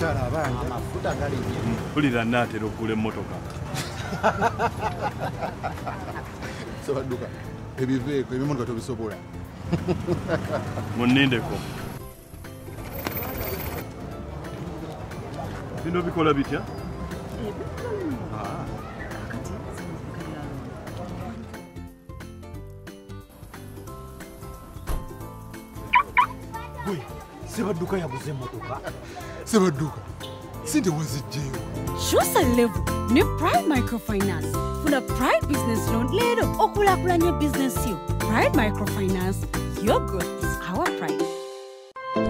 abakyala abangi amafuta gali nnyo. Mpulira nnaatera okugula emmotoka. Sabadduka ebiveeko ebimotoka tobisobola. Munnindeko. Bino bikola bitya? Sabadduka yaguze emmotoka. Sabadduka sente wazijjeyo. Choose a level ne Pride Microfinance. Funa Pride Business Loan leero okulakulanya business yo. Pride Microfinance, your growth is our pride.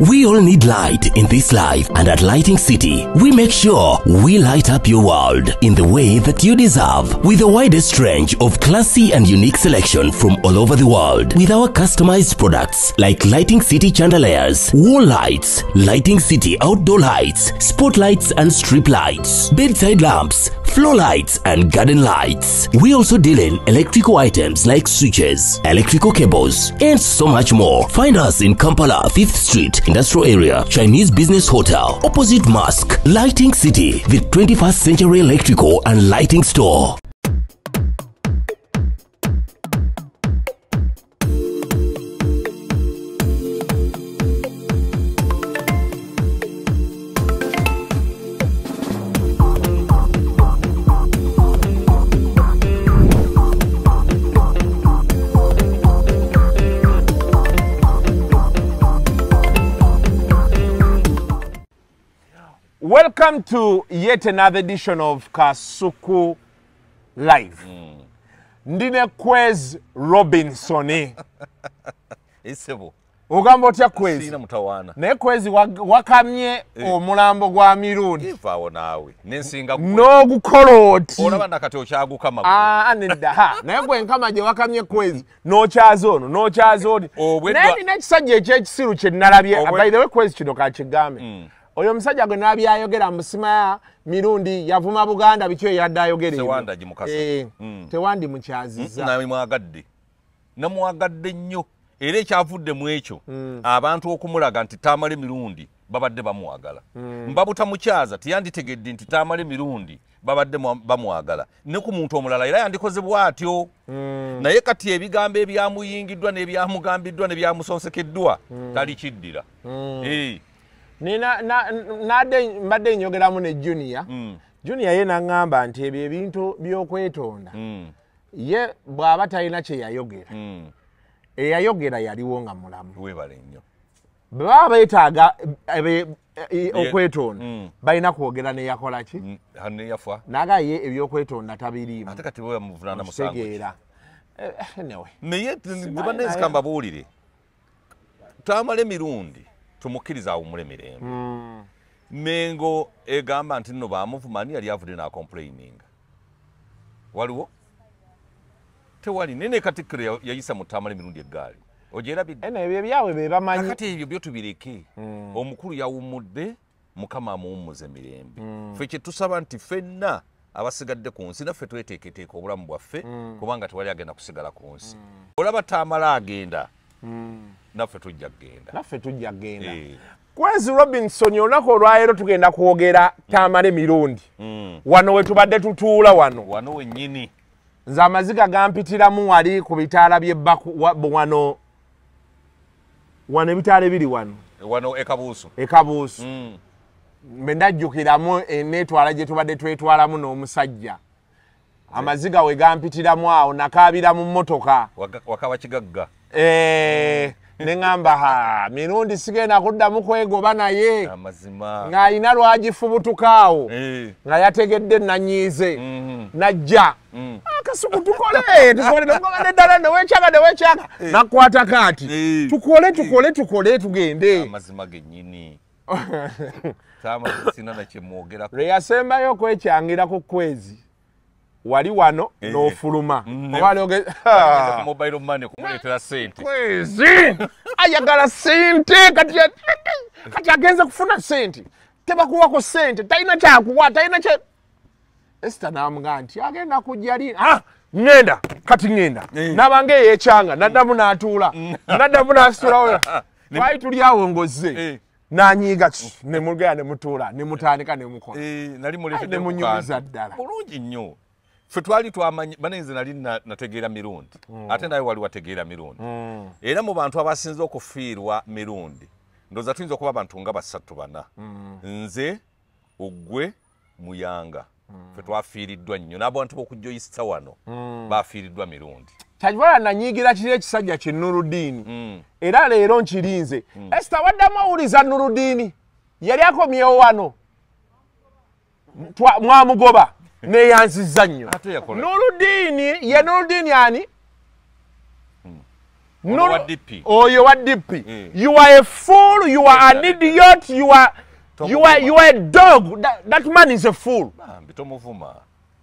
We all need light in this life, and at Lighting City, we make sure we light up your world in the way that you deserve, with the widest range of classy and unique selection from all over the world, with our customized products like Lighting City chandeliers, wall lights, Lighting City outdoor lights, spotlights and strip lights, bedside lamps, floor lights and garden lights. We also deal in electrical items like switches, electrical cables, and so much more. Find us in Kampala, 5th Street, Industrial Area, Chinese Business Hotel, opposite Mosque. Lighting City, the 21st century electrical and lighting store. Welcome to yet another edition of Kasuku Live. Ndine Kwezi Robinson. Isebo. Ugamba otya Kwezi? Sina mutawana. Ne Kwezi wakamye omulambo gwa Mirundi. Ifawo nawe. Nensinga ku. No gukoloti. Olaba nakati okyaguka magu. Nedda ha. Naye gwe nkama gye wakamye Kwezi. N'okyazo ono, n'okyazo oli. Naye n'ekisajja ekyekisiru kye nnalabye. By the way Kwezi kino kakigambe. Oyo musajja gwe nabyayogera musima Mirundi yavuma Buganda bikyo yadda ayogera. Tewanda gimukasa. Tewandi mukyaziza. Na mwagadde. Namwagadde nnyo. Era ekyavudde mu ekyo abantu okumulaga nti Tamale Mirundi babadde bamwagala. Mbabuta mukyaza tiyanditegedde nti Tamale Mirundi babadde bamwagala. Ne ku muntu omulala era yandikoze bwatyo. Naye kati ebigambo ebyamuyingiddwa n'ebyamugambiddwa n'ebyamusonsekeddwa tali kiddira. Nina mbadde njogeramu ne Junior. Junior ye nangamba nti ebyo ebintu by'okwetonda. Ye bw'aba talina kye yayogera. Eyayogera yaliwo nga mulamu. Webale nnyo. Baba beetaaga okwetonda. Balina kwogera ne yakola ki? Hanne yafa. Naga ye ebyokwetonda tabiriimu. Ate kati bwe muvunana musango. Anyway. Naye zibanezi kamba buulire. Tamale Mirundi. Tumukiriza awumule mirembe. Mengo egamba nti nno bamuvumani yali avudde na complaining. Waliwo? Tewali nene katikiro yayisa mu Tamale Mirundi eggaali. Ojera bidde. Ebyo byawe be bamanyi. Kati ebyo byo tubireke. Omukulu yawumudde mukama amuwummuze mirembe. Ffe kye tusaba nti ffenna abasigadde ku nsi naffe tweteeketeeka obulamu bwaffe kubanga tewali agenda kusigala ku nsi. Olaba Tamale agenda. Naffe tujja kgenda. Kwezi Robinson olunaku olwaleero tugenda kwogera Tamale Mirundi. Wano we tubadde tutuula wano. Wano wennyini. Nze amaziga gampitiramu wali ku bitaala by'ebbaku wano ebitaala ebiri wano. Wano ekabuusu. Mbe ndajjukiramu netwala gye tubadde twetwalamu n'omusajja. Amaziga we gampitiramu awo nakaabira mu mmotoka. Wakaba kigagga. Nengamba Mirundi sigenda kuddamu kwegoba naye. Amazima. Ng'alina lwagifubutukaawo. Nga yategedde nanyiize. Najja. Akasuku tukole nongobadde ddala neweekyaka. Nakwata kaati. Tukole tugende. Amazima gennyini. Tamale sina na kye mwogera. Lwe yasembayo okwekyangira ku Kwezi. Wali wano n'ofuluma. Ku mobile money kumuleetera sente. Kwezi ayagala sente kati agenze kufuna sente. Tebakuwako sente talina kyakuwa talina kye. Esther n'amugaa nti agenda kujja lini. Ngenda kati ngenda. Nabange yeekyanga naddamu n'atuula. Naddamu n'asitulawo. Twali tuli awo ngozze. nanyiga ne mugaya ne mutuula ne mutandika ne mukola nali muletedde ne munyumiza ddala bulungi nnyo ffe twali twamanyi banenze nali nategeera mirundi ate naye wali wategeera mirundi era mu bantu abasinze okufiirwa mirundi ndoza tuyinza okuba abantu nga basatu bana nze ogwe muyanga ffe twafiiriddwa nnyo n'abantu b'okujjoyisita wano bafiiriddwa mirundi Tajwala nanyigira kiri ekisajja ki Nuruddin era leero nkirinze Esther waddamu awuliza Nuruddin yali akomyewo wano mwamugoba neyanzizza nnyo Nuruddin ani oyo wa DP you are a fool you are an idiot you are a dog that man is a fool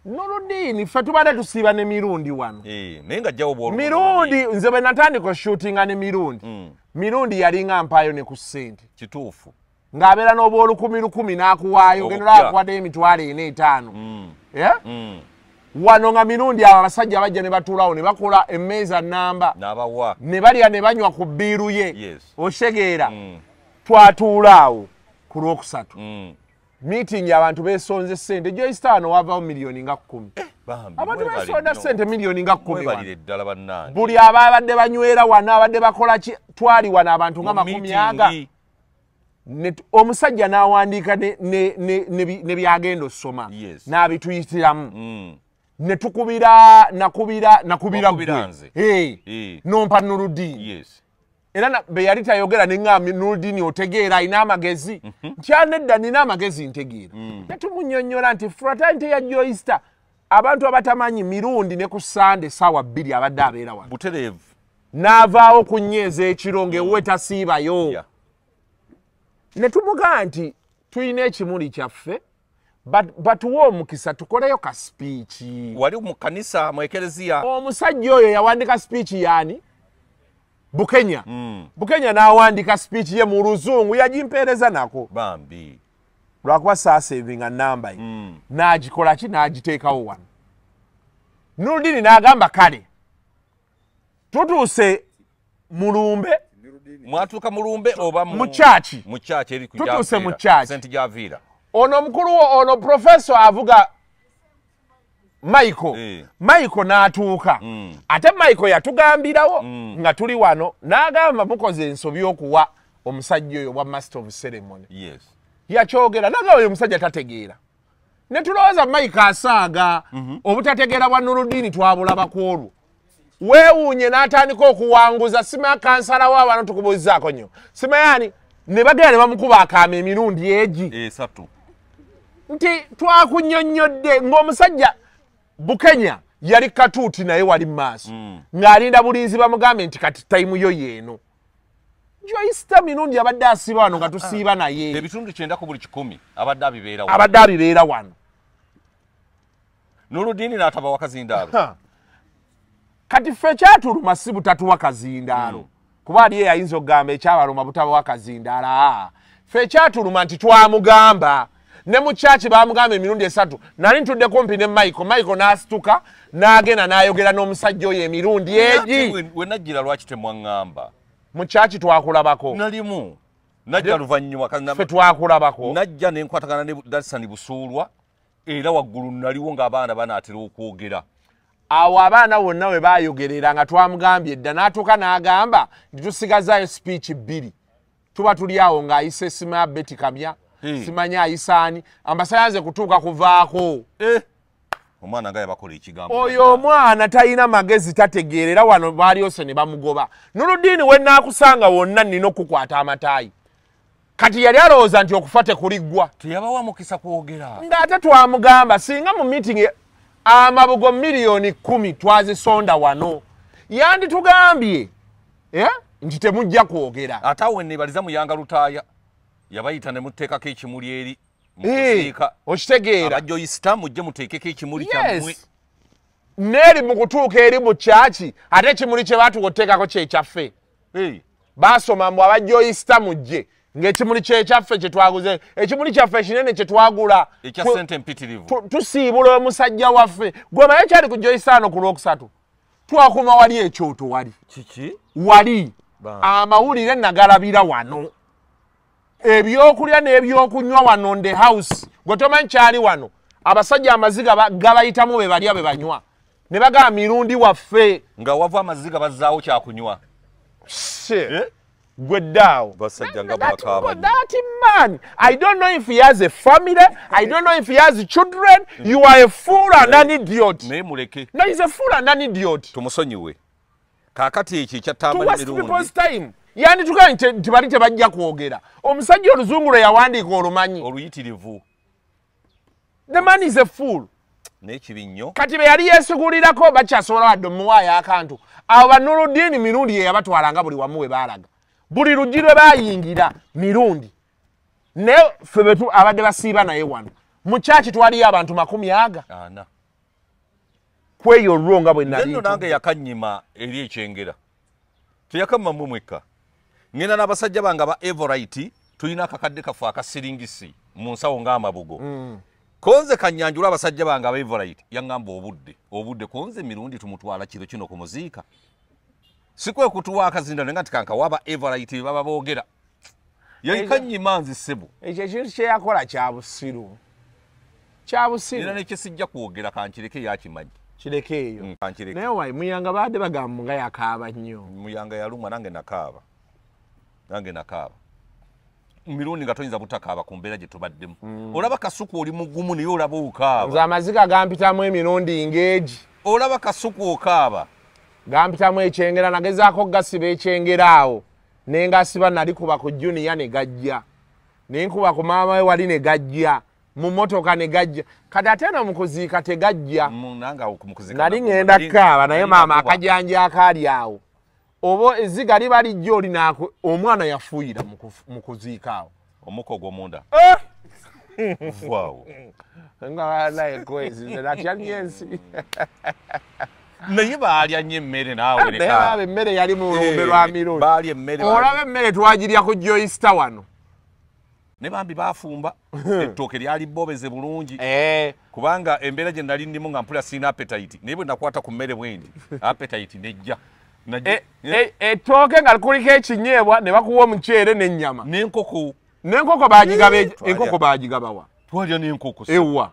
Nuruddin ffe tubadde tusiiba ne Mirundi wano nenga jjawo Mirundi nze bwe natandika shootinga ne Mirundi Mirundi yalinga mpayo ne ku ssente kituufu ng'abeera n'obwolukumi n'akuwaayo ngenda akuwadde emitwalo 4-5 wano nga Mirundi abo abasajja bajja ne batuulawo ne bakola emmeeza nnamba ne balya ne banywa ku bbiiru ye otegeera twatuulaawo ku lwokusatu meeting abantu besonze ssente joyistano wavaawo miliyoni nga 10 abantu besonda ssente miliyoni nga 10 buli ababadde banywera wano abadde bakola twali wano abantu nga 10 omusajja n'awandiika ne byagenda osoma n'abituyitiramu ne tukubira nakubira gwe nompa Nuruddin era be yali tayogera neŋŋamba Nuruddin otegeera alina amagezi nkyanedda nina amagezi ntegeera netumunyonnyola nti fraternity ya Joyster abantu abatamanyi Mirundi ne ku Sande saawa 2 abadde abeera wano butereevu n'avaawo ku nnyeeza ekiro ng'ewwe tasiibayo ne tumugaa nti tulina ekimuli kyaffe batuwa omukisa tukoleyo ka sipiiki wali mu kanisa mu ekereziya omusajja oyo yawandika sipiiki yaani Bukenya Bukenya n'awandika speech ye mu Luzungu yagimpeereza nako bambi lwakuba saasevinga namba n'agikola ki n'agiteekawo wano Nuruddin n'agamba kale tutuuse mulumbe mwatuuka mulumbe oba mu kyaki eri tutuuse mu kyaki St. Javiera ono mukulu ono professor avuga Michael n'atuuka ate Michael yatugambirawo nga tuli wano n'agamba mukoze ensobi okuwa omusajja oyo wa master of ceremony yakyogera naga oyo omusajja tategeera ne tulowooza Michael asaaga obutategeera bwa Nuruddin twabulabako olwo weewuunye n'atandika okuwanguza sima kansala wa wano tukubuuzizaako nnyo sima yaani ne bagera ne bamukuba akaama emirundi egi nti twakunnyonnyodde ng'omusajja Bukenya yali katuuti naye wali maaso ng'alinda bulinzi bamugambe nti kati tayimu yo yeeno Joyster Mirundi abadde asiiba wano nga tusiiba naye ebitundu 9 ku buli 10 abadde abibeera wano Nuruddin n'ataba wakazindaalo kati ffe kyatuluma si butatuwa kazindaalo kuba aliye yayinza okugamba ekyabaluma butaba wakazindaala ffe kyatuluma nti twamugamba ne mu church bamugamba emirundi 3 nali ntudde kumpi ne Michael n'asituka n'agenda n'ayogera n'omusajja oyo emirundi egi we najjira lwaki temwaŋŋamba mu church twakulabako nalimu najja luvannyuma ffe twakulabako najja ne nkwatagana ne Darsani Busuulwa era waggulu naliwo ng'abaana banaatera okwogera awo abaana bonna we baayogerera nga twamugambye edda n'atuuka n'agamba nti tusigazaayo speech 2 tuba tuli awo ng'ayise sima ya Betty Kamya simanya ayisaani ambasayanze kutuuka kuvaako omwana nga yabakola ekigambo oyo omwana talina magezi tategeerera wano baaliose ne bamugoba Nuruddin we naakusanga wonna nnina okukwata amataayi kati yali alowooza nti okufa tekuliggwa teyabawa mukisa kwogera ng'ate twamugamba singa mu meeting amabugo miliyoni 10 twazisonda wano yanditugambye nti temujja kwogera ate awo ennebaliza muyanga lutaaya yabayita ne muteekako ekimuli eri mukuziika okitegeera abajoyisita mujje muteekeko ekimuli kyammwe neeri mu kutuuka eri mu kyaki ate ekimuli kye baatukoteekako kyekyaffe baasoma mbu abajoyisita mujje ng'ekimuli kyekyaffe kye twaguze ekimuli kyaffe ekinene kye twagula ekya ssente mpitirivu tusiibula omusajja waffe gwe maye kyali ku joyisano ku lwokusatu twakuma wali ekyoto wali kiki wali amawulire nagalabira wano ebyokulya n'ebyokunywa wano on the house gwe tomanyi kyali wano abasajja amaziga gabayitamu be balya be banywa ne bagamba Mirundi waffe nga wava amaziga bazzaawo kyakunywa gwe ddaawo basajja nga bakaba that man I don't know if he has a family I don't know if he has children you are a fool and an idiot naye muleke no he's a fool and an idiot tumusonyiwe kaakati ekyo ekya Tamale Mirundi yani tukaye nti bali tebajja kwogera omusajja oluzungu lwe yawandiika olumanyi oluyitirivu the man is a fool n'ekibi nnyo kati be yali yeesugulirako bakyasobola wadde omuwaayo akantu abo banuludiini Mirundi ye yabatwalanga buli wamu we baalaga buli luggi lwe bayingira Mirundi naye ffe betu abadde basiiba naye wano mu kyaki twaliyo abantu 40 ana kweyo olwo nga bwe nali nno nange yakanyima eri ekyengera teyakamma mweka ngenda n'abasajja bange aba Everite tulina akakadde kafu akasiringisi mu nsawo ng'amabugo konze kanyanjula abasajja bange aba Everite yaŋŋamba obudde konze Mirundi tumutwala kino ku muziika sikwe kutuwa akazinda nenga tikanka waba Everite baba boogera yayikanyima nzi ssebo ekyo ekintu kye yakola kya busiru era nekisijja kwogera kankireke yakimanyi kirekeeyo naye wayi Muyanga baadde bagamba nga yakaaba nnyo Muyanga yalumwa nange nakaaba Mirundi nga toyinza butakaaba ku mbeera gye tubaddemu olaba kasuku oli mugumu naye olaba okaaba nze amaziga gampitamu Emirundi ngeegi olaba kasuku okaaba gampitamu ekyengera nagezaako gasiba ekyengera awo naye ngasiba nali kuba ku juniya ne gajja naye nkuba ku maama we wali ne gajja mu motoka ne gajja kati ate no mu kuziika tegajja nali ŋŋenda kaaba naye maama akajanja akaali awo oba ezziga liba lijja oli omwana yafuuyira mu kuziika awo omukogo munda nga naye Kwezi natya nnyo ensi naye baalya nnyo emmere naawe naye emmere yali mu lumbe lwa Mirundi baalya emmere olaba emmere twagirya ku Joyster wano ne bambi baafumba ettooke lyali bbobeze bulungi kubanga embeera gye nali ndimu nga mpula siina appetite naye bwe nakwata ku mmere bwendi appetite nejja ettooke nga kuliko ekinyeebwa ne bakuwa omuceere n'ennyama n'enkoko baagigabawa twalya n'enkoko ewa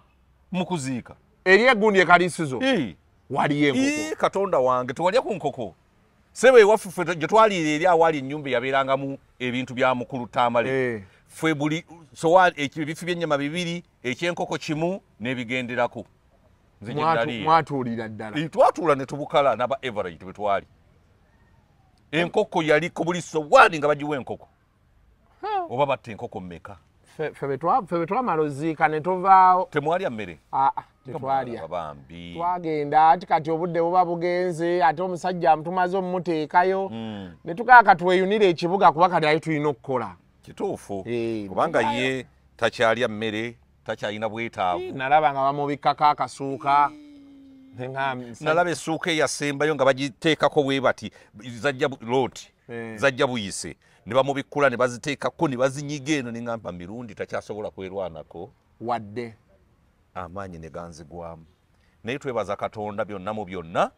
mu kuziika eri eggundi ekaliisizo waliyo enkoko katonda wange tewalya ku nkoko sebe ewaffe ffe gye twaliira eri awaali ennyumba eyabeerangamu ebintu bya mukulu Tamale fwe buli ebifi by'ennyama 2 ekyenkoko kimu n'ebigenderako nze gye naliyo mwatuulira ddala twatuula ne tubukala n'aba Everite bwe twali enkoko yali ku buli sowaani nga bagiwa enkoko oba batta enkoko mmeka ffe bwe twamala oziika ne tuvaawo temwalya mmere tetwalya twagenda ati kati obudde buba bugenze ate omusajja tumaze omumuteekayo ne tukaaka tweyunire ekibuga kuba kati ali tulina okukola kituufu kubanga ye takyalya mmere takyalina bwetaavu nalaba nga bamubikkako akasuuka nalaba essuuka eyasembayo nga bagiteekako bwe bati zajja looti zajja buyise ne bamubikkula ne baziteekako ne bazinyiga eno ne ŋŋamba Mirundi takyasobola kwerwanako wadde amaanyi ne ganzigwamu naye twebaza Katonda byonna mu byonna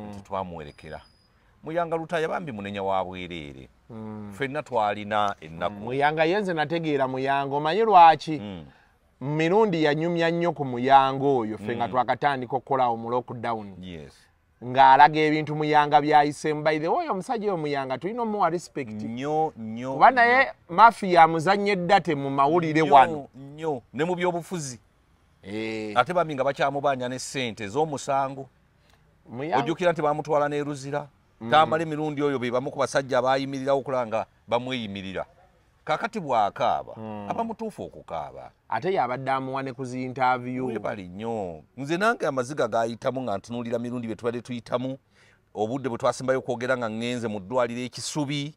nti twamuwerekera Muyanga Lutaya bambi munenya wa bwereere ffenna twalina ennaku Muyanga yenze nategeera Muyanga omanyi lwaki Mirundi yanyumya nnyo ku Muyanga oyo ffe nga twakatandika okukolawo mu lockdown ng'alaga ebintu Muyanga byayisemu by the way omusajja oyo Muyanga tulina omuwa respect nnyo kuba naye mafiya muzannye ddate mu mawulire wano nnyo ne mu byobufuzi ate bambi nga bakyamubanja ne ssente z'omusango ojjukira nti bamutwala n'eruzira Tamale Mirundi oyo be bamu ku basajja abayimirirawo okulanga bamweyimirira kakati bw'akaaba abamutuufu okukaaba ate yabadde amuwa ne ku zi interview bali nnyo nze nange amaziga gayitamu nga ntunuulira Mirundi bye tubadde tuyitamu obudde bwe twasembayo okwogera nga ŋŋenze mu ddwaliro ekisubi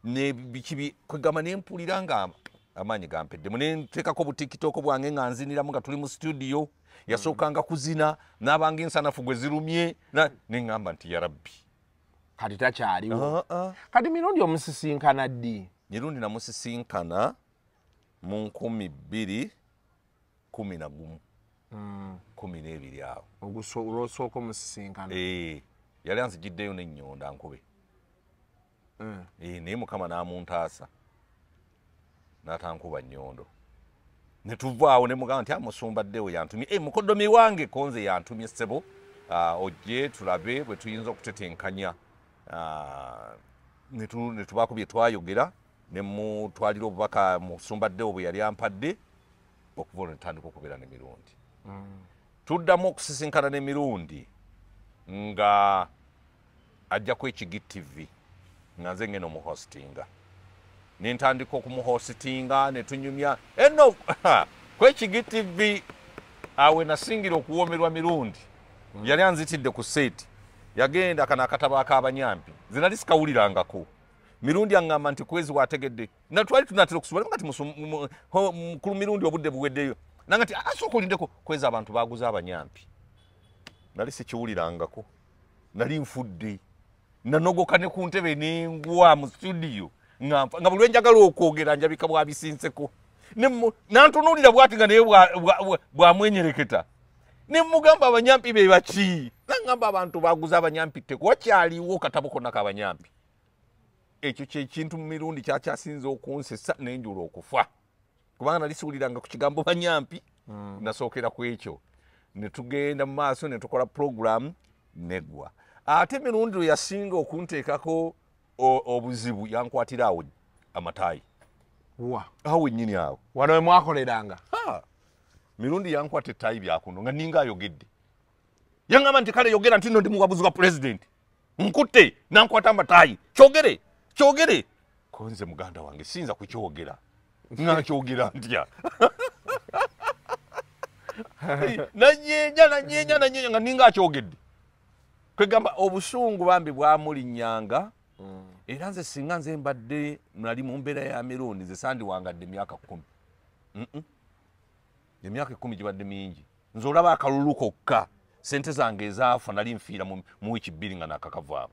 nebikibi kwegamba ne mpulira nga amaanyi gampeddemu ne nteekako butikitooko bwange nga nziniramu nga tuli mu studio yasookanga kuzina n'abanga ensanafu gwe zirumye ne ŋŋamba nti ya rabbi kati takyaliwo kati Mirundi omusisinkana ddi Mirundi namusisinkana mu 2011 12 awo olwosooka omusisinkana yali anzigiddeyo n'ennyonda nkube naye Mukama n'amuntaasa n'atankuba nnyondo. Ne tuvaawo ne mugamba nti amusumbaddewo yantumye mukoddomi wange konze yantumye ssebo ojje tulabe bwe tuyinza okutetenkanya ne tubaako bye twayogera ne mutwalira obubaka musumbaddewo bwe yali ampadde okuva olwo netandika okubeera ne Mirundi. Tuddamu okusisinkana ne Mirundi nga ajja Kwezi TV nga nze ngeno muhostinga. Nintandika okumuhostinga ne tunyumya eno Kwezi TV awe nasingira okuwomerwa Mirundi. Yali anzitidde ku seti. Yagenda kana akatabo ak'abanyampi. Zinali sikawulirangako. Mirundi angamba nti Kwezi wategedde. Na twali tunatera okusubira ngati mukulu Mirundi obudde buweddeyo. Nanga nti asooka olindeko Kwezi abantu baguza abanyampi. Nali sikiwulirangako. Nali nfudde. Nanogoka ne ku ntebe n'engwa mu studio. Nga buli njagala okwogera njabika bwabisinseko. Nantunuulira bwati nga naye bwamwenyereketa. Ne mugamba abanyampi be baki. Nangamba abantu baguza abanyampi teko wakyaliwo katabo konna k'abanyampi. Ekyo kye kintu Mirundi kyakyasinze okunsesa n'enjula okufa. Kubanga nali siwuliranga ku kigambo banyampi. Nasookera ku ekyo. Ne tugenda mu maaso ne tukola program negwa. Ate Mirundi lwe yasinga okunteekako obuzibu yankwatira awo amatayi. Awo nnyini awo. Wano we mwakoleranga. Mirundi yankwata ettayi byakuno nga ninga ayogedde. Yangamba nti kale yogera nti nno ndi muwabuzi wa president. Nkutte nankwata amatayi. Kyogere. Konze muganda wange sinza kukyogera. Nga kyogera ntya. Nanyeenya nga ninga akyogedde. Kwegamba obusungu bambi bwamulinnyanga. Era nze singa nze mbadde nali mu mbeera ya Mirundi nze sandiwangadde emyaka 10. Emyaka 10 gibadde mingi. Nze olaba akalulu kokka sente zange ezaafa nali nfiira mu wiiki 2 nga nakakavaamu.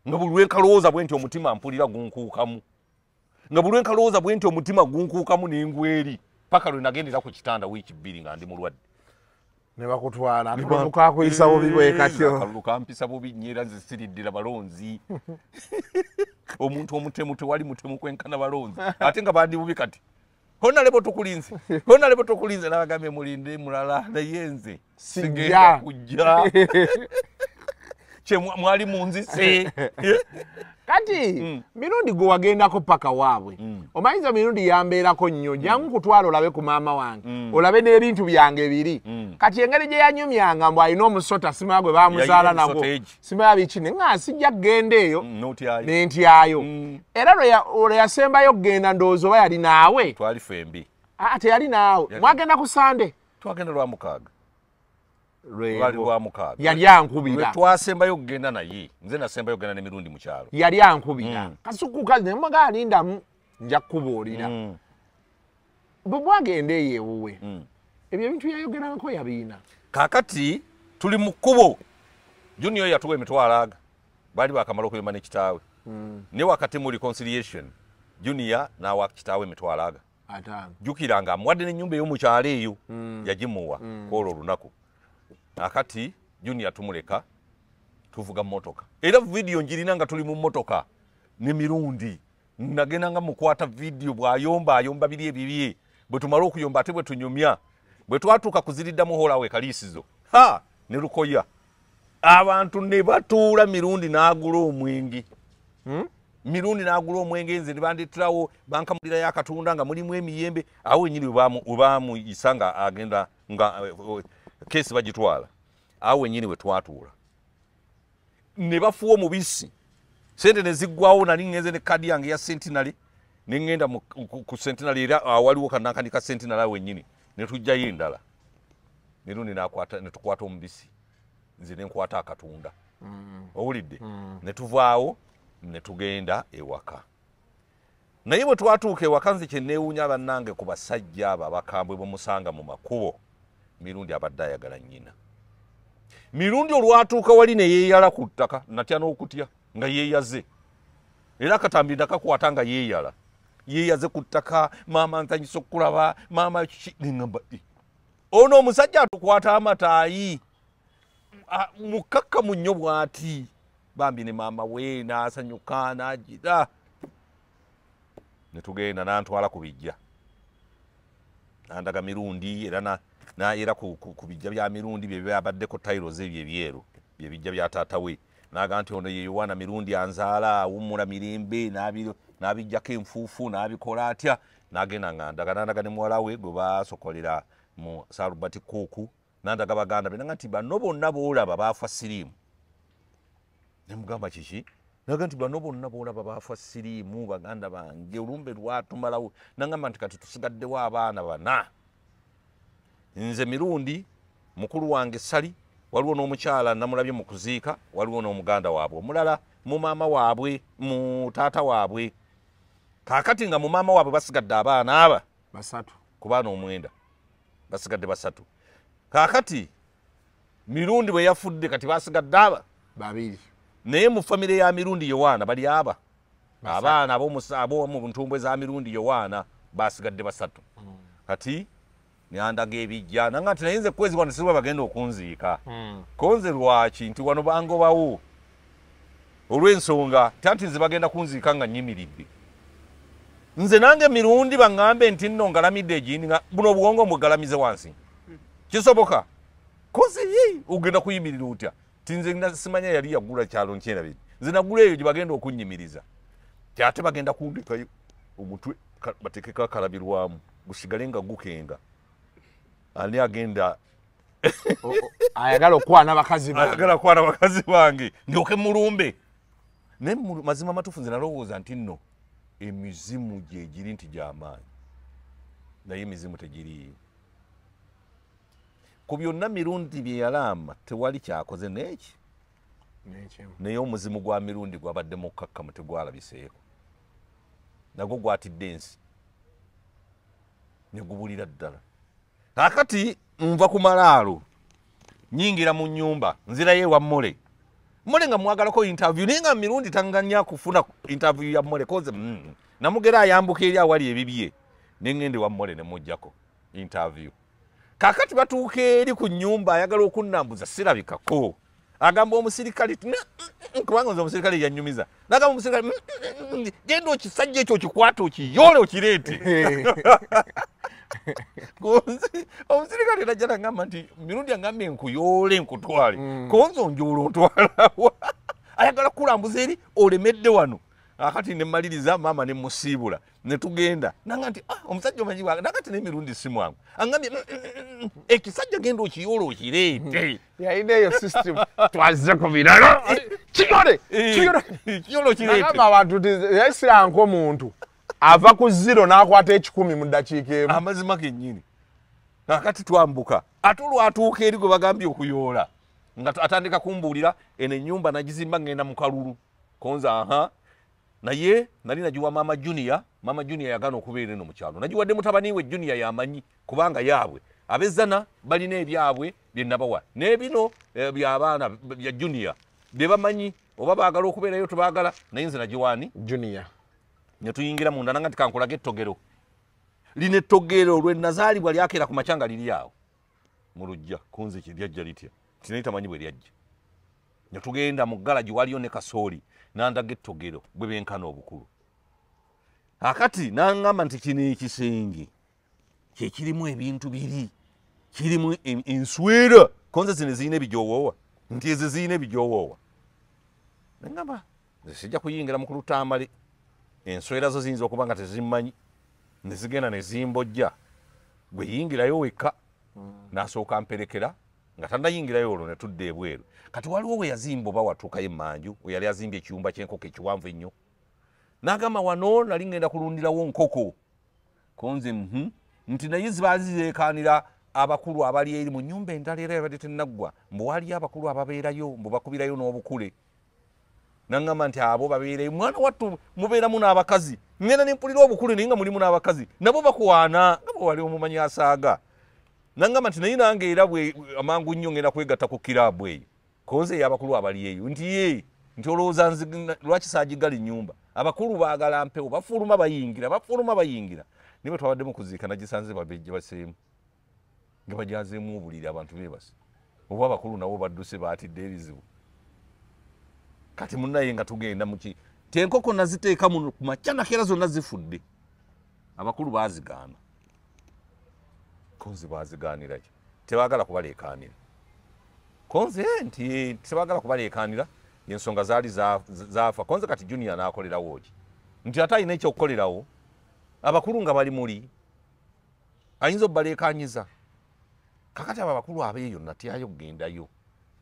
Nga buli lwenkalowooza bwe nti omutima mpulira gunkuukamu. Nga buli lwenkalowooza bwe nti omutima gunkuukamu n'engweri. Paka lwe nagendera ku kitanda wiiki 2 nga ndi mulwadde. Ne bakutwala akalulu kakuyisa bubi bwe katyo. Akalulu kampisa bubi nnyera nze siriddira balonzi. Omuntu omutemu tewali mutemu kwenkana balonzi. Ate nga bandi bubi kati. Hona lebo tukulinze n'abagambe mulinde mulala naye nze sigenda kujja. Kye mwali munzise. Kati Mirundi gwe wagendako paka waabwe. Omanyiza Mirundi yambeerako nnyo jangu kutwala olabe ku maama wange. Olabe n'ebintu byange biri. Kati engeri gye yanyumyanga mbu alina omusota simaya gwe baamuzaala nagwo. Simaya bikine nga sijja kugenda eyo n'entyayo. Era lwe yasembayo kugenda ndowooza oba yali naawe. Twali fembi. Teyali naawe. Mwagenda ku Sande? Twagenda lwa mukaaga. Lwali lwa mukaaga. Yali ankubira. Twasembayo kugenda naye. Nze nasembayo kugenda ne Mirundi mu kyalo. Yali ankubira. Kasuku kazi ne mwaga lindamu nja kukubuulira. Bwe mwagenda eyo ewuwe. Ebyo ebintu yayogerako yabiina. Kaakati tuli mu kkubo. Junior yatuwa emitwalo baali bakamala okuyomba ne kitaawe. Ne wakati mu reconciliation Junior n'awa kitaawe emitwalo jukiranga amuwadde n'ennyumba ey'omu kyalo eyo yagimuwa kwolwo olunaku. Akati Junior tumuleka tuvuga motoka. Era video njirina nga tuli mu motoka ne Mirundi. Nagenda nga mukwata video bw'ayomba biri ebibye. Bwe tumala okuyomba ate bwe tunyumya. Bwe twatuuka kuziridda muhola we kaliisizo. Ne lukoya. Abantu ne batuula Mirundi n'agula omwenge. Mirundi n'agula omwenge nze ne bandeterawo bankamulira ya Katonda nga mulimu emiyembe. Awo nyiri ubaamu isanga agenda nga kesi bagitwala. Awo nyini we twatuula. Ne bafuwa omubisi. Sente ne ziggwawo nali ngenze ne kadi yange ya Sentinel. Ne ngenda ku Sentinel era waliwo kanakanika Sentinel awo nyini. Ne tujjayo endala. Mirundi ne tukwata omubisi. Nze ne nkwata akatunda. Owulidde? Ne tuvaawo ne tugenda ewaka. Naye bwe twatuuka ewaka nze kye neewuunya bannange ku basajja abo abakambwe bamusanga mu makubo. Mirundi abadde ayagala nnyina. Mirundi olwatuuka wali ne yeeyala ku ttaka natya n'okutya nga yeeyaze. Era katambi nakakwata nga yeeyala. Yeeyaze ku ttaka, maama ntanyisa okulaba, maama neŋŋamba ono omusajja atukwata amataayi. Mukakkamu nnyo bw'ati. Bambi ne maama we n'asanyuka n'agira. ne tugenda n'antwala ku bijja nandaga Mirundi era era ku bijja bya Mirundi bye byabaddeko tiles ebyo ebyeru bye bijja bya taata we naga nti ono ye Yohana Mirundi anzaala awummula mirimbe n'abijjako enfuufu n'abikola atya n'agenda nandaga ne muwala we gwe baasokolera mu Salubati Kuuku nandaga baganda be nti bano bonna boolaba baafa siriimu ne mugamba kiki naga nti bano bonna boolaba baafa siriimu baganda bange olumbe lwatumalawo nangamba nti kati tusigaddewo abaana bana nze Mirundi mukulu wange Sali waliwo n'omukyala namulabye mu kuziika waliwo n'omuganda waabwe omulala mu maama waabwe mu taata waabwe kaakati nga mu maama waabwe basigadde abaana aba basatu ku baana omwenda basigadde basatu kaakati Mirundi bwe yafudde kati basigadde aba babiri naye mu famire ya Mirundi Yohana bali aba abaana ab'omu ntumbwe za Mirundi Yohana basigadde basatu kati nyandaga ebijja nanga nti nayinze Kwezi wano siba bagenda okunziika konze lwaki nti wano bangobawo olw'ensonga tanti nze bagenda kunziika nga nyimiridde nze nange Mirundi baŋŋambe nti nno ngalamidde egindi nga buno obwongo mbugalamize wansi kisoboka konze ye ogenda kuyimirira otya ti nze simanya yali yagula kyalo nkyerabiri nze nagula eyo gye bagenda okunnyimiriza kyate bagenda kundikayo omutwe batekeko akalabirwamu gusigale nga gukenga ani agenda ayagala okwana bakazi bange ndyoke mulumbe ne mazima matufu nze nalowooza nti nno emizimu gyegiri nti gy'amaanyi naye emizimu tegiriyo ku byonna Mirundi bye yalama tewali kyakoze n'eki naye omuzimu gwa Mirundi gwabadde mukkakkamu tegwalabiseeko nagwo gwatidde ensi ne gubulira ddala kakati nva ku malaalo nyingira mu nnyumba nzirayo ewa Mole nga mwagalako interview naye nga Mirundi tanganya kufuna interview ya Mole koze namugera ayambuka eri awali ebibye nengende wa Mole ne mujjako interview kakati batuuka eri ku nnyumba ayagala okunnambuza sirabikako agamba omusirikale kubanga nze omusirikale yanyumiza nagamba omusirikale genda okisajja ekyo okikwata okiyole okireete omusirikale najja nagamba nti Mirundi agambye nkuyole nkutwale konze onjoola ontwalawa ayagala kulambuza eri olemedde wano akati ne maliriza maama ne musiibula ne tugenda nanga nti omusajja omanyi wange nakati ne Mirundi simu wangu angambye ekisajja genda okiyoola okireete yalina eyo system twaze ku biralo kiyole okireete nagamba abantu ti yasiranka omuntu ava ku 0 n'akwata 10 mu ddakiika emu amazima gennyini nakati twambuka ate olwatuuka eri gwe bagambye okuyoola nga atandika kumbuulira eno ennyumba nagizimba ngenda mu kalulu konza naye nali nagiwa Mama Junior yagana okubeera eno mu kyalo nagiwadde mutabani we Junior yamanyi kubanga yaabwe abezana balina ebyabwe bye nabawa n'ebino by'abaana bya Junior bye bamanyi oba baagala okubeerayo tubaagala naye nze nagiwaani Junior ne tuyingira munda nanga nti kankolaga ettogero lino ettogero lwe nazaalibwa lyakera ku macanga liri awo mu lujja kunze kye lyajja litya tinaye tamanyi bwe lyajja ne tugenda mu galagi waliyo ne kasooli nandaga ettogero bwe benkana obukulu akati nangamba nti kino ekisenge kyekirimu ebintu biri kirimu enswera konze zino zirina ebijowoowa nti ezo zirina ebijowoowa nengamba sijja kuyingira mukulu Tamale enswera zo ziyinza okuba nga tezimmanyi nezigenda nezimbojja gwe yingirayo wekka nasooka mperekera nga tandayingirayo olwo netudda ebweru kati waliwo we yazimba oba watuukayo emmanju we yali azimbye ekiyumba ky'enkoko ekiwanvu ennyo n'agamba wano nali ngenda kulundirawo nkoko konze nti naye zibazireekanira abakulu abali eri mu nnyumba endala era yabadde tennaggwa mbu waliyo abakulu ababeerayo mbu bakubirayo n'obukule nangamba nti abo babeerayo mwana wattu mubeeramu n'abakazi ngenda nempulira obukule naye nga mulimu n'abakazi nabo bakuwaana nga bwe wali omumanyi asaaga nangamba nti naye nange era bwe amangu nnyo ngenda kwegatta ku kiraabu eyo konze eyo abakulu abali eyo nti olowooza lwaki saagigala ennyumba abakulu baagala mpewo bafuluma bayingira naye bwe twabaddemu kuziika nagisanze babejje baseemu nga bajazeemu obuliri abantu beebase oba abakulu nabo badduse baatidde ebizibu kati munnaye nga tugenda muki tenkoko naziteeka ku makya nakera zonna zifudde abakulu bazigaana Konzi bazigaanira ki tebagala kubaleekaanira Konzi nti tebagala kubaleekaanira ensonga zaali zaafa Konzi kati junior n'akolerawo ki nti ate alina ekyokukolerawo abakulu nga bali muli ayinza obbaleekaanyiza kakati abo abakulu abeeyo natyayo kugendayo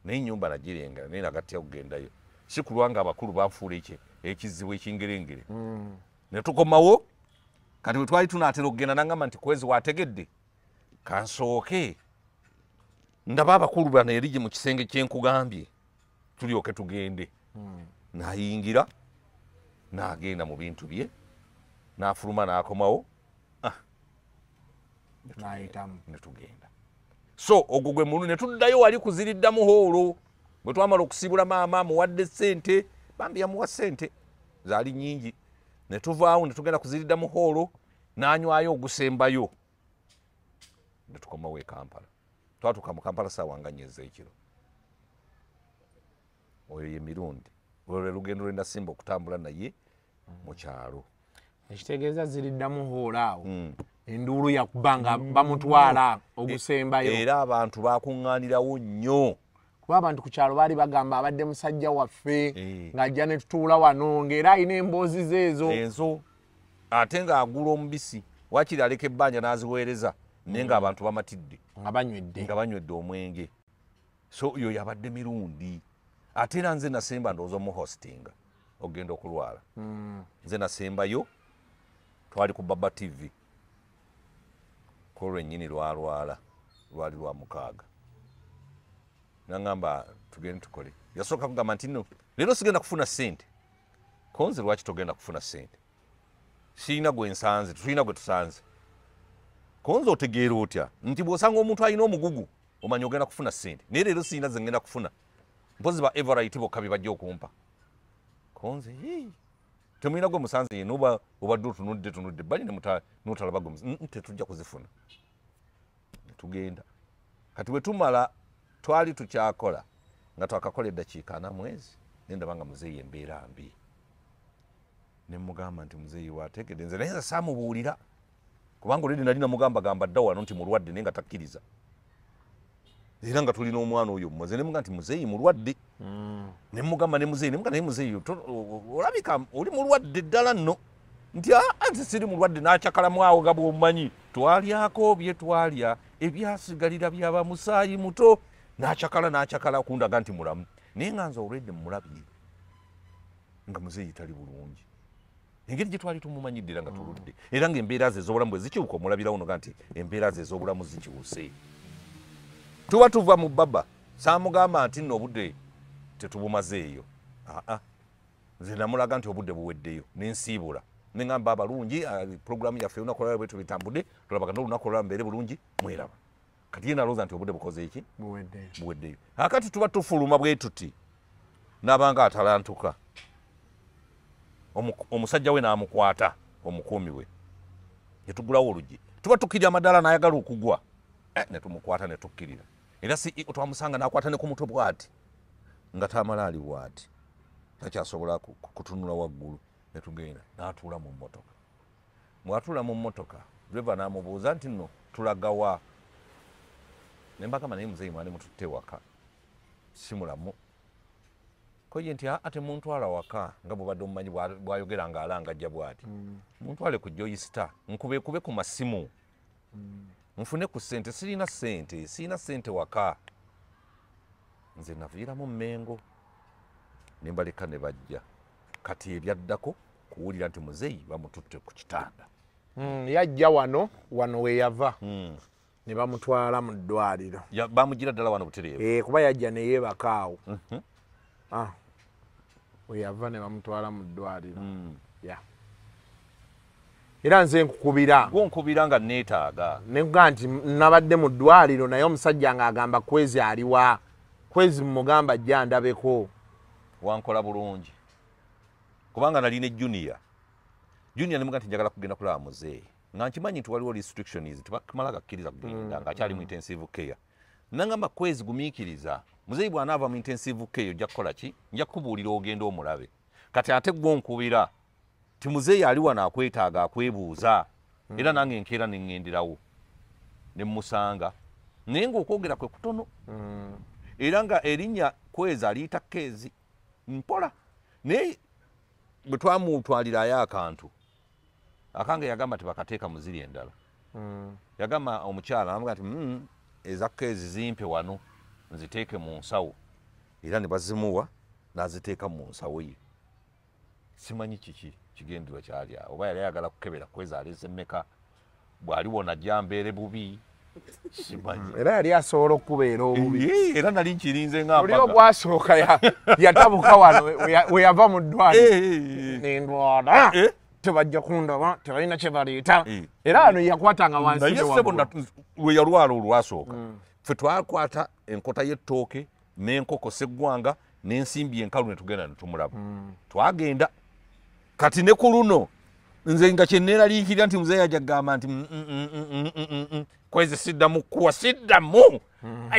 naye ennyumba nagirenga naye nagatya kugendayo si kulwa nga abakulu banfuula ekizibu ekingerengere ne tukomawo kati bwe twali tunaatera okugenda nangamba nti Kwezi wategedde kansooke ndaba abakulu bano erigi mu kisenge kyenkugambye tulyoke tugende nayingira n'agenda mu bintu bye n'afuluma n'akomawo netugenda so ogwo gwe mulu ne tuddayo wali kuziriddamu hoolo bwe twamala okusibula maama muwadde ssente bambi yamuwa ssente zaali nnyingi ne tuvaawo ne tugenda kuziriddamu hoolo n'anywayo ogusembayo ne tukomawo e Kampala twatuuka mu Kampala ssaawa nga 4 ez'ekiro oyo ye Mirundi olwo lwe lugendo lwe ndasimba okutambula naye mu kyalo ekitegeeza ziriddamu hoolo awo enduulu yakubanga bamutwala ogusembayo era abantu bakuŋŋaanirawo nnyo kuba abantu ku kyalo baali bagamba abadde musajja waffe ng'ajja ne tutuula wano ng'era alina emboozi zeezo ate ng'agula omubisi wakiri aleka ebbanja n'aziweereza naye ng'abantu bamatidde nga banywedde omwenge so oyo yabadde Mirundi ate era nze nasemba ndowooza omuhostinga ogenda okulwala nze nasembayo twali ku Baba TV kolwe nnyini lwalwala lwali lwa 6 nangamba tugende tukole yasooka kugamba nti no leero sigenda kufuna ssente Konzi lwaki togenda kufuna ssente siina gwe nsanze tulina gwe tusanze Konzi otegeera otya nti bw'osanga omuntu alina omugugu omanya ogenda kufuna ssente naye leero siina ze ngenda kufuna mpozi ba Everite bokka bye bajja okumpa Konzi temulina gwe musanze yena oba obadde otunudde bali notalaba gwe tetujja kuzifuna tugenda kati bwe tumala twali tukyakola nga twakakola eddakiika 4 mwezi nendaba nga muzeeyi embeera mbi ne mugamba nti muzeeyi wategedde nze naye saamubuulira kubanga oledi nali namugambagamba dda wano nti mulwadde naye nga takkiriza era nga tulina omwana oyo mumaze ne muga nti muzeeyi mulwadde ne mugamba ne muzeeyi naye muzeeyi olabika oli mulwadde ddala nno nti nze siri mulwadde n'akyakalamu awo nga bw'omumanyi twalyako bye twalya ebyasigalira byaba musaayi muto n'akyakala kundaga nti mulamu naye nga nze olwedde mumulabye nga muzeeyi tali bulungi engeri gye twali tumumanyidde era nga tuludde era ng'embeera ze ez'obulamu bwe zikiwuka omulabirawo noga nti embeera ze ez'obulamu zikiwuse tuba tuva mu Baba saamugamba nti nno obudde tetubumazeeyo nze namulaga nti obudde buweddeyo nensiibula neŋŋamba abalungi puroguramu yaffe olunaku olwala bwe tubitambudde tulabaga n'olunaku olwala mbeere bulungi mweraba kati ye nalowooza nti obudde bukoze eki buweddeyo akati tuba tufuluma bwe tuti n'abanga atalantuka omusajja we n'amukwata omukuumi we yetugulawo oluggi tuba tukkirira amadaala n'ayagala okugwa ne tumukwata ne tukkirira era si twamusanga n'akwata ne ku mutwe bw'ati nga Tamale ali bw'ati takyasobola kutunula waggulu ne tugenda n'atuula mu mmotoka mwatuula mu mmotoka driva n'amubuuza nti nno tulagawa ne mbagamba naye muzeeyi mwali mututte waka si mulamu ko ye nti ate muntwala waka nga bw'obadde omumanyi bw'ayogera ng'alangajja bw'ati muntwale ku joyisita nkubekube ku masimu nfune ku ssente sirina ssente waka nze naviiramu Mmengo ne mbaleka ne bajja kati ebyaddako kuwulira nti muzeeyi bamututte ku kitanda yajja wano we yava ne bamutwala mu ddwaliro bamugira ddala wano butereevu kuba yajja ne yeebaka awo we yava ne bamutwala mu ddwaliro era nze nkukubira nga neetaaga nekuga nti nabadde mu ddwaliro naye omusajja ng'agamba Kwezi aliwa Kwezi mugamba ajja ndabeko wankola bulungi kubanga nalina junior nemuga nti njagala kugenda kulaba muzeeyi nga nkimanyi nti waliwo restrictions tebakumala gakkiriza kugenda ng'akyali mu intensive care nangamba Kwezi gumiikiriza muzeeyi bw'anaava mu intensive care ojja kukola ki nja kukubuulira ogenda omulabe kati ate gwe onkubira ti muzeeyi ali wano akwetaaga akwebuuza era nange nkeera neŋŋenderawo ne musanga naye ng'okwogera kwe kutono era nga erinnya Kwezi aliyita Keezi mpola naye bwe twamutwalirayo akantu akange yagamba tebakateeka muziri endala yagamba omukyala namuga nti eza Keezi zimpe wano nziteeke mu nsawo era ne bazimuwa n'aziteeka mu nsawo ye simanyi kiki kigenderwa kyali awo oba yali ayagala kukebera Kwezi aleese mmeka bw'aliwona jambeere bubi simanyi era yali asobola okubeera obubi era nali nkirinze nga oli obwasooka yatabuka wano we yava mu ddwaliro nendwala tebajja kundaba tebalina kye baleeta era wano yakwatanga wansi naye ssebo we yalwala olwasooka ffe twakwata enkota y'ettooke n'enkoko seggwanga n'ensimbi enkalu ne tugenda ne tumulaba twagenda kati ne ku luno nze nga kyenneeraliikirira nti muzeeyi ajja kugamba nti Kwezi siddamu kuwa siddamu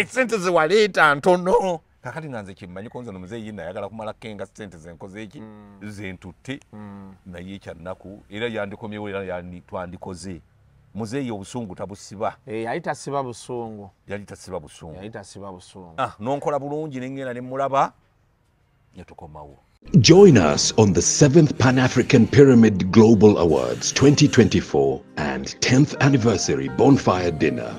sente ze waleeta ntono kakati nga nze kyemmanyiko nze nomuzeeyi nayagala kumala kenga sente zenkoze eki zentutte naye ekyannaku era yandikomyewo era twandikoze muzeeyi obusungu tabusiba yali tasiba busungu nonkola bulungi nengenda ne mulaba ne tukomawo. Join us on the 7th Pan-African Pyramid Global Awards 2024 and 10th Anniversary Bonfire Dinner,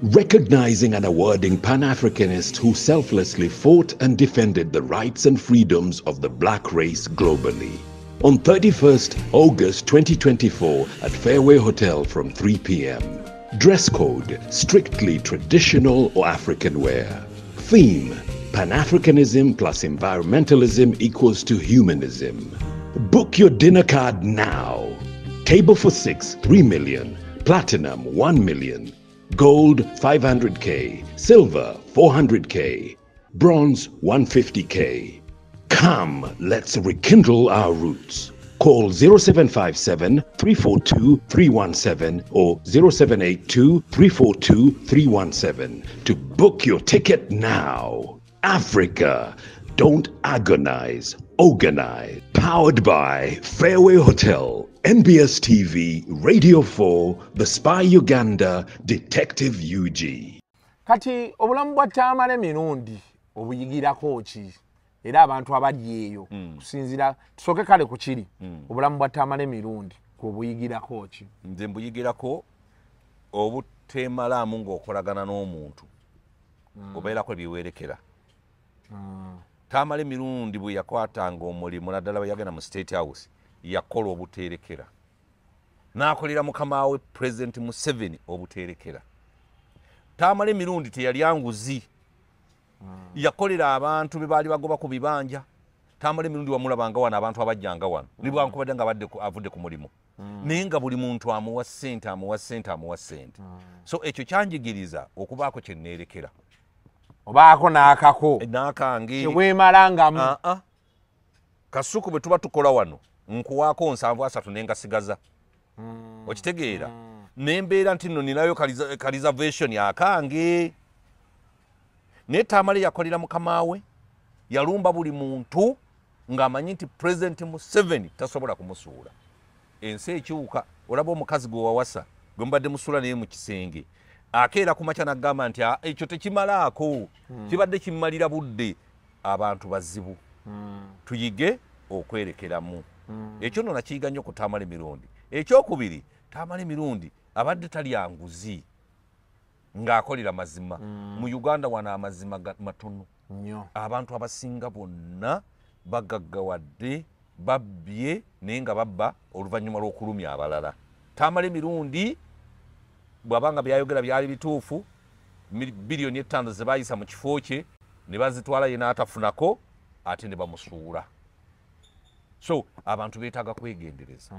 recognizing and awarding Pan-Africanists who selflessly fought and defended the rights and freedoms of the black race globally. On 31st August 2024 at Fairway Hotel from 3 p.m. Dress code, strictly traditional or African wear. Theme, Pan-Africanism plus environmentalism equals to humanism. Book your dinner card now. Table for 6, 3 million. Platinum, 1 million. Gold, 500K. Silver, 400K. Bronze, 150K. Come, let's rekindle our roots. Call 0757 342 317 or 0782 342 317 to book your ticket now. Africa, don't agonize, organize. Powered by Fairway Hotel, NBS TV, Radio 4, The Spy Uganda, Detective UG. Kati obulamu bwa Tamale Mirundi obuyigirako ki era abantu abali eyo kusinzira tusoke kale ku kiri obulamu bwa Tamale Mirundi kubuyigirako ki nze mbuyigirako obutemalaamu ng'okolagana n'omuntu obeerako biwerekera Tamale Mirundi bwe yakwatanga omulimu naddala bwe yagenda mu State House yakola obuterekera n'akolera mukama we President Museveni obuterekera. Tamale Mirundi teyali anguzi yakolera abantu be baali bagoba ku bibanja. Tamale Mirundi wamulabanga wano abantu abajjanga wano nibwankubadde nga avudde ku mulimu naye nga buli muntu amuwa ssente so ekyo kyanjigiriza okubaako kye nneerekera obaako n'akako n'akange teweemalangamu kasuku bwe tuba tukola wano nkuwaako 7-3 nengasigaza okitegeera nembeera nti nno ninayo kalizavation akange naye Tamale yakolera mukama we yalumba buli muntu ng'amanyi nti President Museveni tasobola kumusuula ensi ekiwuka olaba omukazi gwe wawasa gwe mbadde musuula naye mu kisenge akeera ku makya n'agamba nti ekyo tekimalaako kibadde kimmalira budde abantu bazibu tuyige okwerekeramu ekyo nno nakiyiga nnyo ku Tamale Mirundi. Ekyokubiri Tamale Mirundi abadde talya nguzi ng'akolera mazima mu Uganda wana amazima matono abantu abasinga bonna bagaggawadde babbye naye nga babba oluvannyuma lw'okulumya abalala. Tamale Mirundi bw'abanga byayogera byali bituufu bilioni 5 ze baayisa mu kifo kye ne bazitwala ye n'atafunako ate ne bamusuula. So abantu beetaaga kwegendereza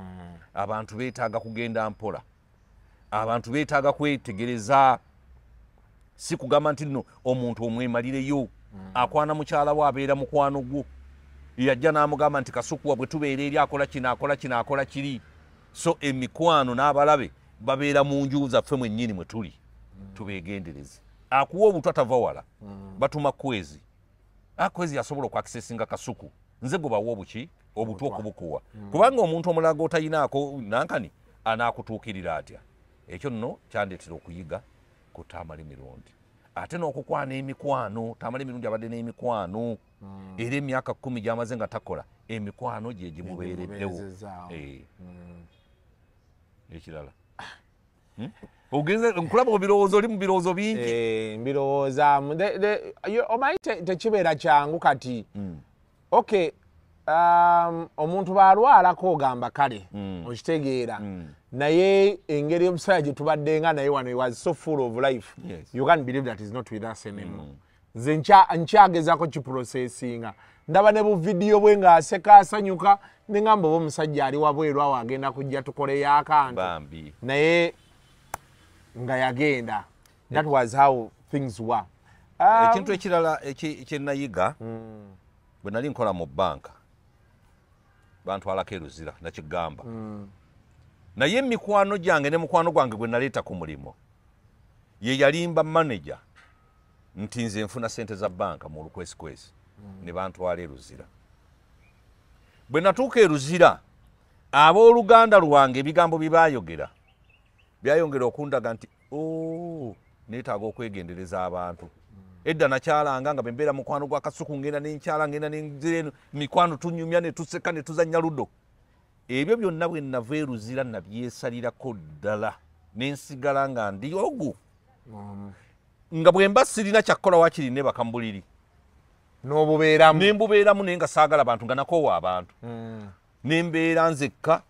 abantu beetaaga kugenda mpola abantu beetaaga kwetegereza si kugamba nti nno omuntu omwemalireyo akwana mukyala we abeera mukwano gwo yajja n'amugamba nti kasukuwa bwe tubeera eri akola kiri so emikwano n'abalabe babeera mu nju zaffe mwennyini mwe tuli tubeegendereze. Akuwa obutwa tava wala batuma Kwezi Kwezi yasobola okwakisesinga kasuku nze gwe bawa obuki obutwa okubukuwa kubanga omuntu omulaga otayinaako nankani anaakutuukirira atya ekyo nno kyandeetera okuyiga ku Tamale Mirundi ate n'okukwana emikwano Tamale Mirundi abadde n'emikwano era emyaka 10 gy'amaze nga takola emikwano gye gimubeereddewo ekirala ogenze nkulaba ebirowoozo oli mu birowoozo bingi mbirowooza omanyi tekibeera kyangu kati okay omuntu bw'alwalako ogamba kale okitegeera naye engeri omusaya gye tubadde nga naye wano was so full of life you can't believe that is not with us anymore nze nkyagezako kiprocessinga ndaba ne bu video bwe ng'aseka asanyuka ne ngamba oba omusajja ali wabweru awo agenda kujja tukoleyo akantu naye nga yagenda that was how things were ekintu ekirala ekyenayiga bwe nali nkola mu banka bantwalako eruzira nakigamba naye emikwano gyange ne mukwano gwange gwe naleeta ku mulimu ye yalimba manager nti nze nfuna sente za banka mu lukwesikwesi ne bantwala eruzira bwe natuuka eruzira abooluganda lwange ebigambo bye baayogera byayongera okundaga nti neetaaga okwegendereza abantu edda nakyalanga nga bembeera mukwano gwa kasuku ngenda nenkyala ngenda nenzireno mikwano tunyumya ne tuseka ne tuzannya ludo ebyo byonna bwe nava eruzira nabyesalirako ddala nensigala nga ndi ogu nga bwe mba sirina kyakkola wakiri ne bakambuliri n'obubeeramu nembubeeramu naye nga saagala abantu nga nakoowa abantu nembeera nzekka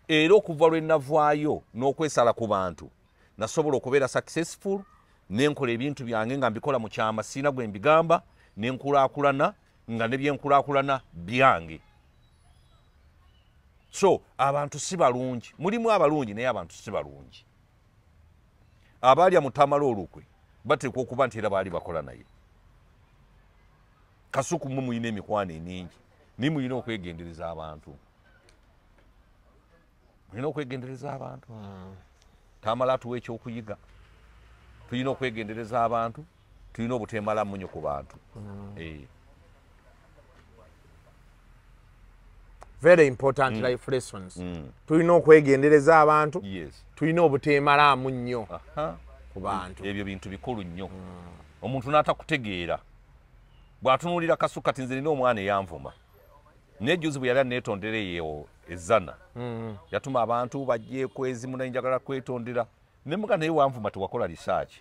era okuva lwe navaayo n'okwesala ku bantu nasobola okubeera successful nenkola ebintu byange nga mbikola mu kyama siina gwe mbigamba nenkulaakulana nga ne byenkulaakulana byange so abantu si balungi mulimu abalungi naye abantu si balungi abalya mu Tamale olukwe bateekwa okuba nti era baali bakola naye kasuku mwe muyina emikwano emingi naye muyina okwegendereza abantu Tamale atuwa ekyokuyiga tulina okwegendereza abantu tulina obuteemala munyo ku bantu very important life lessons tulina okwegendereza abantu tulina obuteemalaamu nnyo ku bantu ebyo bintu bikulu nnyo omuntu n'atakutegeera bw'atunuulira kasuku kati nze nina omwana eyanvuma nejjuzi bwe yali aneetondera eyo ezana yatuma abantu bajje Kwezi muna njagala kwetondera nemuga naye wanvuma tewakola research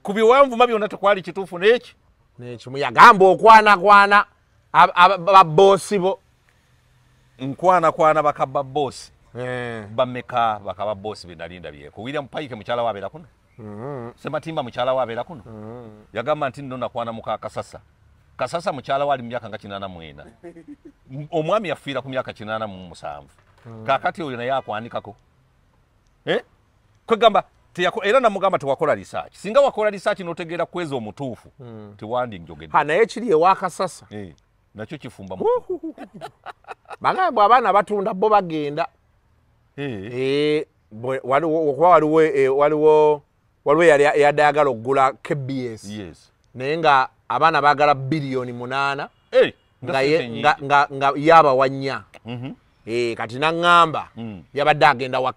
ku biwanvuma byonna tekwali kituufu n'ekimu yagamba okwanakwana baboosi bo nkwanakwana bakababoosi bameka bakababoosi be nalinda byeko William Pike mukyala wabeera kuno Sematimba mukyala wabeera kuno yagamba nti nno nakwana muka Kasasa mukyala wali mu myaka nga 84 omwami yafiira ku myaka 87 kakati oyo naye akwanikako kwegamba era namugamba tewakola research singa wakola research n'otegeera Kwezi omutuufu tewandi njogedde naye kiri ewa Kasasa nakyo kifumba bagamba abaana batunda bo bagenda waliwo yadde ayagala okugula KBS naye nga abaana baagala biliyoni 8 nga yaba wanya kati naŋŋamba yabadde agenda wa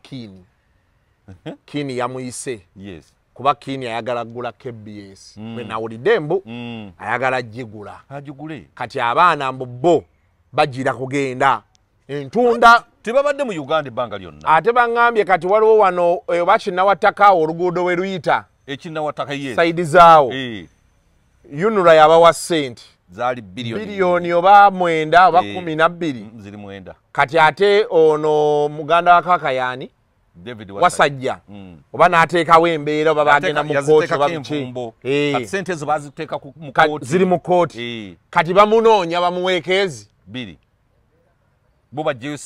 Kiini yamuyise kuba Kiini ayagala kugula KBS bwe nawulidde mbu ayagala gigula kati abaana mbu bo bagira kugenda entunda tebabadde mu Uganda ebbanga lyonna ate baŋŋambye kati waliwo wano oba kinnawattakawo oluguudo we luyita ekinnawattaka sayidi zaawo Yunura yabawa ssente zaali biliyoni oba 9 oba 12 ziri 9 kati ate ono muganda wa Kakayani wasajja oba n'ateekawo embeera oba bagenda mu kooti oba kati ssente ezo baziteeka mu kooti ziri mu kooti kati bamunoonya bamuweekeezi 2 bo bajjeyo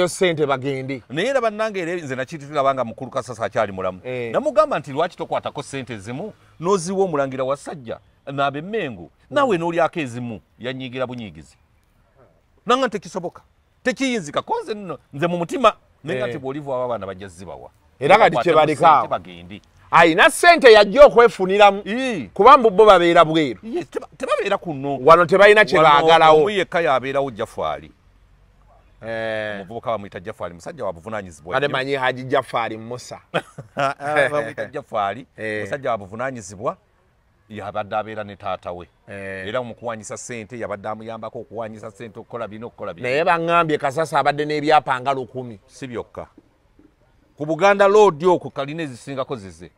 ssente bagende naye era bannange era nze nakitirabanga mukulu Kasasa akyali mulamu namugamba nti lwaki tokwatako ssente ezimu n'oziwa omulangira wasajja n'ab'emmengo naawe n'olyako ezimu yanyiigira bunyiigizi nanga tekisoboka tekiyinzika konze nze mu mutima naye nti bw'oliva abo abaana bajja zibawa era kati kyebalikaawo ayina ssente yajja okwefuniramu kuba mbu bo babeera bweru tebabeera kuno wano tebalina kye baagalawo yekka yabeerawo jjafaali omuvubuka bamuyita Jafari musajja wa buvunaanyizibwa ate manyi Haji Jafari Musa bamuyita Jafari musajja wa buvunaanyizibwa yabadde abeera ne taata we era mu kuwanyisa ssente yabadde amuyambako okuwanyisa ssente okukola bino okukola bino naye baŋŋambye Kasasa abadde n'ebyapa nga 100 si byokka ku Buganda Road okwo kalina ezisingako zize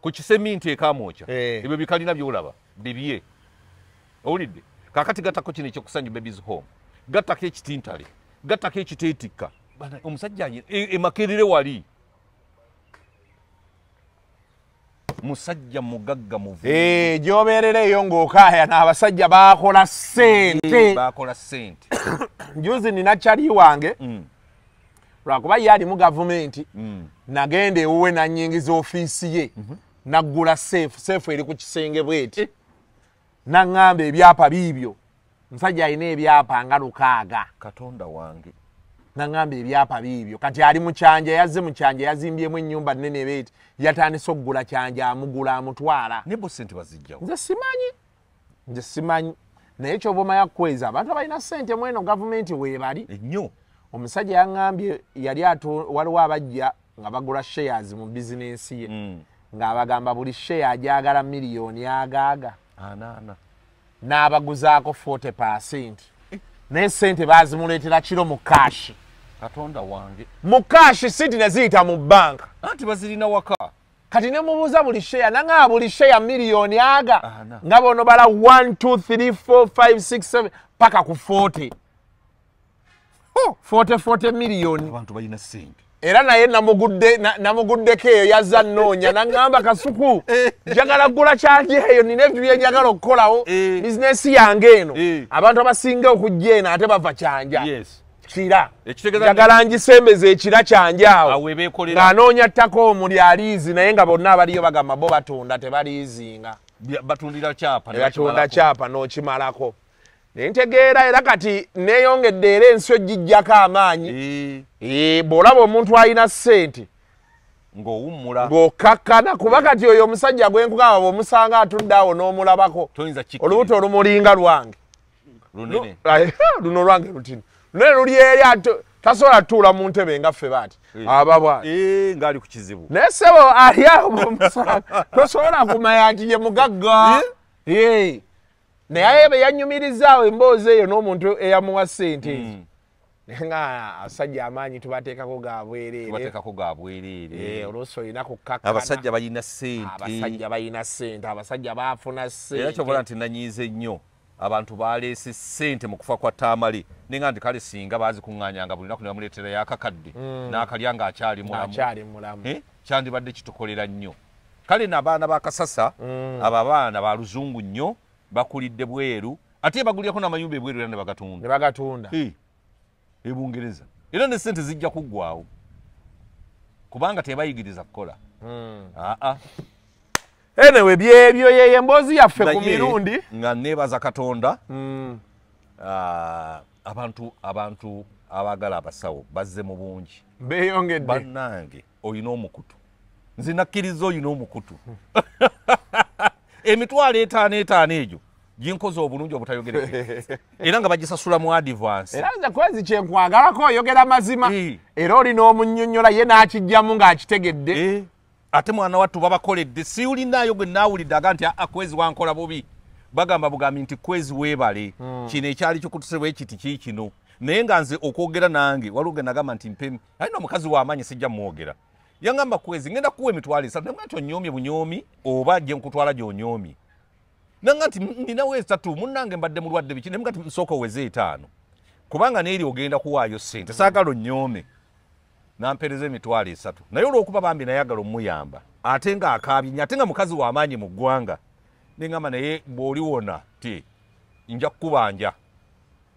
ku Kiseminti ekamwokya ebyo bikalina byolaba bibye owulidde kakati gattako kino ekyokusanyu babies home gattako ekitintale gattako ekiteetikka omusajja emakerere wali musajja mugagga muvu gyobeerereeyo ng'okaaya n'abasajja baakola ssente njuzi nina kyali wange lwakuba ye ali mu gavumenti nagenda ewuwe nannyingiza ofiisi ye naggula seefu eri ku kisenge bweti naŋŋamba ebyapa biibyo musajja alina ebyapa nga 600 katonda wange naŋŋamba ebyapa biibyo kati ali mu kyanja yazze mu kyanja yazimbyemu ennyumba nnene beeti yatandise okugula kyanja amugula amutwala ne bo ssente bazijjawo nze simanyi naye kyoba omanya Kwezi abantu abalina ssente mu eno gavumenti weebali ennyo omusajja yaŋŋambye yali waliwo abajja nga bagula shares mu bizinensi ye ng'abagamba buli share agyagala miliyoni agaaga n'abaguzaako 40% naye ssente baazimuleetera kiro mu kaashi katonda wange mu kaashi siti ne ziyita mu bbanka anti bazirina waka kati ne mubuuza buli share naŋŋaba buli share miliyoni aga nga bono bala 1 2 3 4 5 6 7 paka ku 40 miliyoni abantu balina ssente era naye namuguddeko eyo yazza nnoonya naŋŋamba Kasuku njagala kugula kyanja eyo nina ebyo bye njagala okukolawo bizinensi yange eno abantu abasinga okujja eno ate bava kyanja kira njagala ngisembeze ekira kyanja awo ng'anoonya ttako omuli aliizi naye nga bonna abaliyo bagamba bo batunda tebaliizinga batundira kyapa batunda kyapa n'okimalako nentegeera era kati neeyongedde era ensi ogijjako amaanyi bw'olaba omuntu alina ssente ng'owummula ng'okkakkana kuba kati oyo omusajja gwenkugamba bw'omusanga atudde awo n'omulabako olubuto olumulinga lwange luno lwange lutini naye luli eri tasobola tuula mu ntebe nga ffe baati aba bwati ng'ali ku kizibu naye ssebo ali awo bw'omusanga tosobola kumanya nti ye mugagga naye be yanyumirizaawo emboozi eyo n'omuntu eyamuwa ssente ezo nga abasajja amaanyi tubateekako ga bwereere oluusi olina kukkakana abasajja balina ssente abasajja baafuna ssente era kyobola nti nanyiize nnyo abantu baleese ssente mu kufa kwa Tamale nenga nti kale singa baazikuŋŋaanyanga buli lunaku ne bamuleetera yakakadde n'akalya ng'akyali mulamu kyandibadde kitukolera nnyo kale n'abaana ba Kasasa abo abaana ba luzungu nnyo bakulidde bweru ate bagulyako n'amayumba ebweru era ne bagatunda ebungereza era ne ssente zijja kuggwawo kubanga tebayigiriza kukola anyway byebyo yeye emboozi yaffe ku Mirundi nga neebaza Katonda abantu abaagala abasawo bazze mu bungi beeyongedde bannange oyina omukutu nze nakkiriza oyina omukutu emitwalo 5 egyo ginkoze obulungi obutayogerekeka era nga bagisasula mu advance era nze Kwezi kyenkwagalako oyogera mazima era olina omunnyonnyola ye n'akijjamu ng'akitegedde ate mwana wattu babakoledde siwulinaayo gwe naawulidde aga nti Kwezi wankola bubi bagamba bugambi nti Kwezi weebale kino ekyali kikutusebwa ekiti kiikino naye nga nze okwogera nange waliwo ge nagamba nti mpemi alina omukazi w'amaanyi sijja mwogera yangamba Kwezi ngenda kuwa emitwalo 3 naga nti onyoomye bunyoomi oba gye nkutwala gy'onyoomye nanga nti ninawo 3 munnange mbadde mulwadde biki nemuga nti nsooka oweze 5 kubanga neeri ogenda kuwaayo ssente saagala onnyoome nampereza emitwalo 3 naye olw'okuba bambi nayagala omuyamba ate nga akaabye ate nga mukazi w'amaanyi mu ggwanga neŋŋamba naye bw'oliwona ti nja kukubanja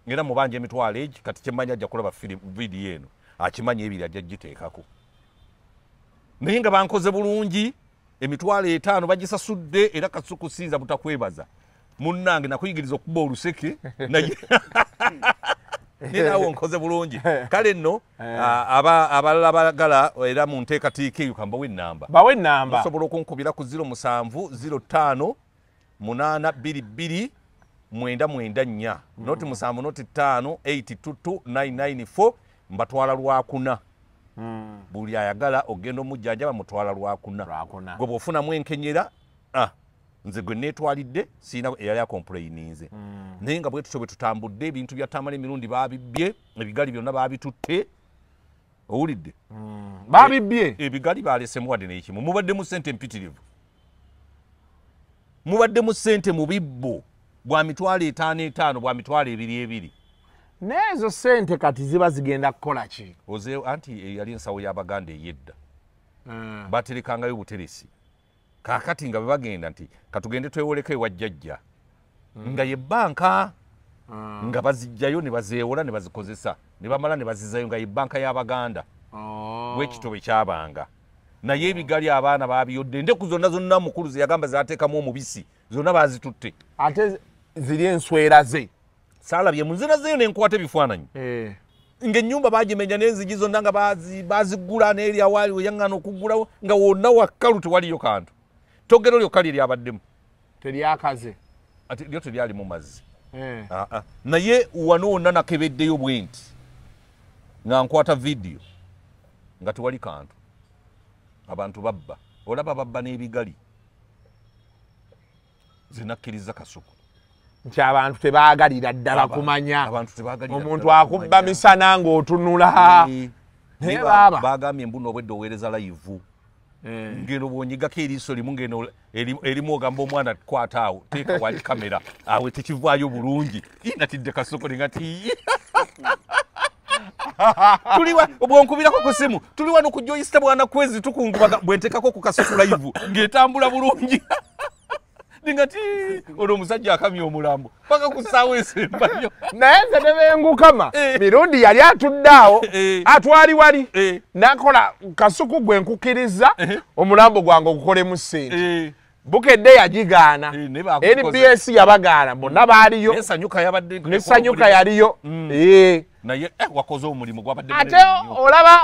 ngenda mubanja emitwalo egi kati kyemmanya ajja kulaba vidiyo eno akimanya ebiri ajja giteekako naye nga bankoze bulungi emitwalo 5 bagisasudde era kasukusinza butakwebaza munnange nakuyigiriza okuba oluseke ninawo nkoze bulungi kale nno abalala bagala era mu nteekateeka eyo kambawe ennamba osobola okunkubira ku 0705 822 994 noti 7 noti 5 822 994 mbatwala lwakuna buli ayagala ogenda omujjanjaba mutwala lwakuna gwe bw'ofunamu enkenyera nze gwe neetwalidde siina eyali akomplaininze naye nga bwe tutyo bwe tutambudde ebintu bya Tamale Mirundi babibbye ebigali byonna babitutte owulidde babibbye ebigali balesemu wadde n'ekimu mubaddemu ssente mpitirivu mubaddemu ssente mu bibbo bwa mitwalo 5 bwa mitwalo 2 n'ezo ssente kati ziba zigenda kukola ki oze anti yali ensawo y'Abaganda eyedda baterekangayo buteresi kakati nga bebagenda nti katugende twewoleko ewa jjajja nga ye banka nga bazijjayo ne bazeewola ne bazikozesa ne bamala ne bazizayo nga ye banka y'Abaganda bwekitobe kyabanga naye ebigali abaana babiyodde endeku zonna mukulu ze yagamba zateekamu omubisi zonna bazitutte ate ziri enswera ze saalabye muzina zeyo nenkwata ebifaananyi ng'ennyumba bagimenya n'enzigi zonna nga bazigula n'eri awaali weyaŋŋana okuggulawo nga wonna wakkalu tewaliyo kantu togero lyokka lye lyabaddemu teryakaze ate lyo teryalimu mazzi naye wano wonna nakebeddeyo bwe nti nga nkwata vidiyo nga tewali kantu abantu babba olaba babba n'ebigali zinakkiriza kasuku nti abantu tebaagalira ddala kumanya omuntu akubba misana ng'otunula naye baaba bagambye embuno obwedde oweereza layivu ngeno bwonyigako eriiso limu ngeno erimu ogamba omwana kwata awo teeka wali kamera awe tekivaayo bulungi natidde kasoko ninga ti tuliwa bwonkubirako ku simu tuli wano ku joyista bwana Kwezi tukungubaga bwentekako ku kasoko live ng'etambula bulungi ningati ono omusajja akamya omulambo paka kusaawa esembayo naye nze nebengukama Mirundi yali atuddaawo atwali wali nakola kasuku gwe nkukiriza omulambo gwange ogukolemu ssente bukedde yagigaana NBS yabagaana bonna baaliyo nesanyuka yaliyo naye wakoze omulimu gwabadde ate olaba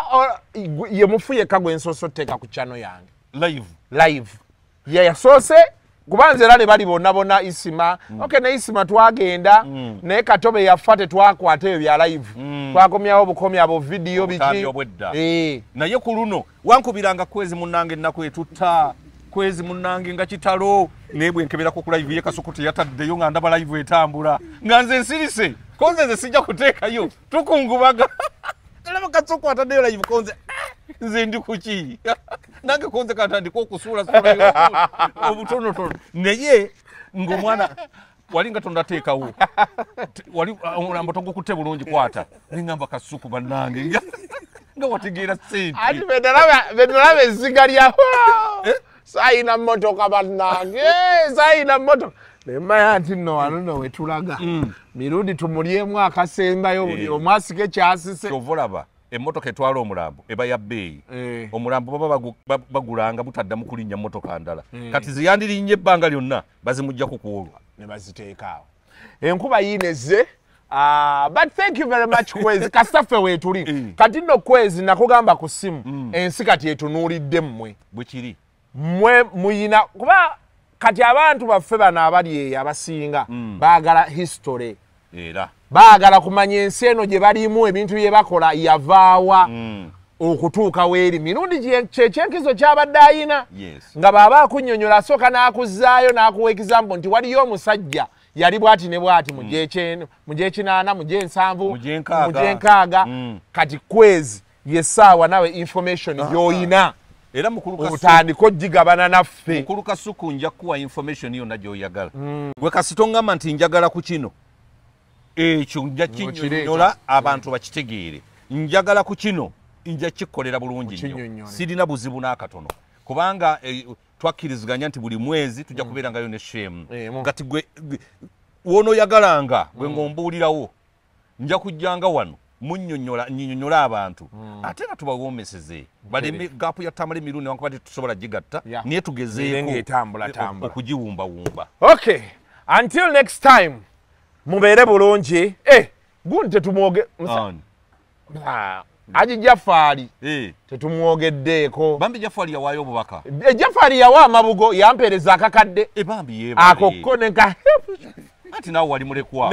ye mufu yekka gwe nsoosa otteeka ku channel yange live ye yasoose kubanze era ne bali bonna isima ne isima twagenda naye katobe yaffa tetwakwata ebyo bya live twakomyawo bukomya abo vidiyo biki naye ku luno wankubiranga Kwezi munnange ennaku etutta Kwezi munnange nga kitalo naye bwenkebera ku live ye kasuku teyataddeyo nga ndaba live etambula nga nze nsirise konze nze sijja kuteekayo tukungubaga alaba kasuku ataddeyo live konze nze ndi kuki nange konze katandika okusuula obutonotono naye ng'omwana wali nga tondateekawo wali omulambo togukutte bulungi kwata nengamba kasuku bannange nga wategeera ssente ati bedalaba ezziga lyawo sayina mmotoka bannange sayina mmotoka nemaya nti nno wano wetulaga Mirundi tumulyemu akasembayo buli omwasika ekyasise kyovolaba emmotoka etwala omulambo eba ya bbeeyi omulambo baba bagulanga butaddamu kulinnya mmotoka ndala kati ziyandirinnye ebbanga lyonna bazimugjaku kuolwa ne baziteekaawo enkuba yiinezze but thank you very much Kwezi kasitaffe weetuli kati nno Kwezi nakugamba ku ssimu ensi kati etunuulidde mmwe bwekiri mmwe muyina kuba kati abantu baffe bano abali eyo abasinga baagala history era baagala kumanya ensi eno gye balimu ebintu bye bakola yavaawa okutuuka weeri Mirundi kyekyenkizo kyabadde ayina nga baba akunnyonnyola asooka n'akuzaayo n'akuwa example nti waliyo omusajja yali bwati ne bwati mu gy'ekinaana mu gy'ensanvu mu gy'enkaaga kati Kwezi yessaawa nawe information y'oyina era mukulu otandika ogigabana naffe mukulu kasuku nja kuwa information yonna gy'oyagala gwe kasito ngamba nti njagala ku kino ekyo nja kinnyonnyola abantu bakitegeere njagala ku kino nja kikolera bulungi nnyo sirina buzibu n'akatono kubanga twakkiriziganya nti buli mwezi tujja kubeerangayo ne shemu kati gwe wonooyagalanga gwe ng'ombuulirawo nja kujjanga wano nnyonnyola abantu ate nga tubawoomeseze baleme gaapu ya Tamale Mirundi newankubadde tusobola gigatta naye tugezeeko okugiwumbawumba okay until next time mubeere bulungi gundi tetumwoge aji Jafaali tetumwogeddeeko bambi Jafaali yawaayo obubaka Jafaali yawa amabugo yampeereza akakadde bambi akokko nenka ati nawe wali mulekwa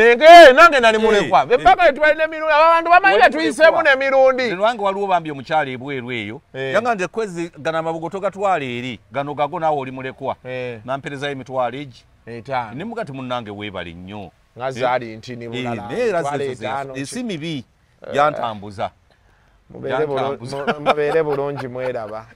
nange nali mulekwa bepaka tubalina Mirundi abantu bamanyi tuyiseemu ne Mirundi lwange waliwo bambi omukyala ebweru eyo yanga nze Kwezi gana amabugo gatwala eri gano gago nawe oli mulekwa namperezayo emitwalo egi ne mugati munnange weebale nnyo nga zaali ntini bulala esi mibi yantambuza mubeere bulungi mweraba